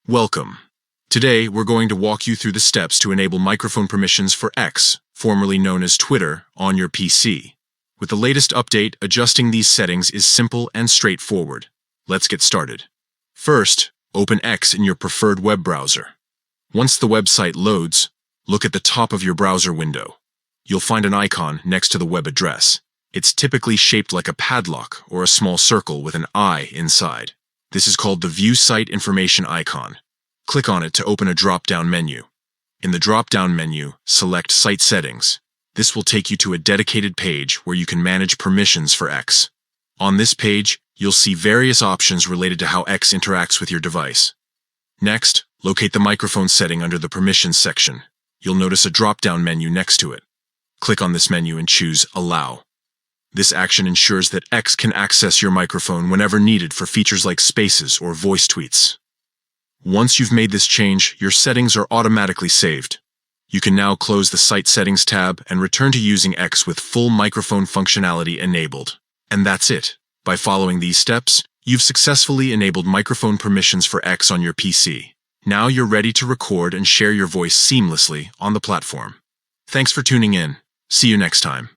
Welcome. Today, we're going to walk you through the steps to enable microphone permissions for X, formerly known as Twitter, on your PC. With the latest update, adjusting these settings is simple and straightforward. Let's get started. First, open X in your preferred web browser. Once the website loads, look at the top of your browser window. You'll find an icon next to the web address. It's typically shaped like a padlock or a small circle with an eye inside. This is called the View Site Information icon. Click on it to open a drop-down menu. In the drop-down menu, select Site Settings. This will take you to a dedicated page where you can manage permissions for X. On this page, you'll see various options related to how X interacts with your device. Next, locate the microphone setting under the Permissions section. You'll notice a drop-down menu next to it. Click on this menu and choose Allow. This action ensures that X can access your microphone whenever needed for features like spaces or voice tweets. Once you've made this change, your settings are automatically saved. You can now close the Site Settings tab and return to using X with full microphone functionality enabled. And that's it. By following these steps, you've successfully enabled microphone permissions for X on your PC. Now you're ready to record and share your voice seamlessly on the platform. Thanks for tuning in. See you next time.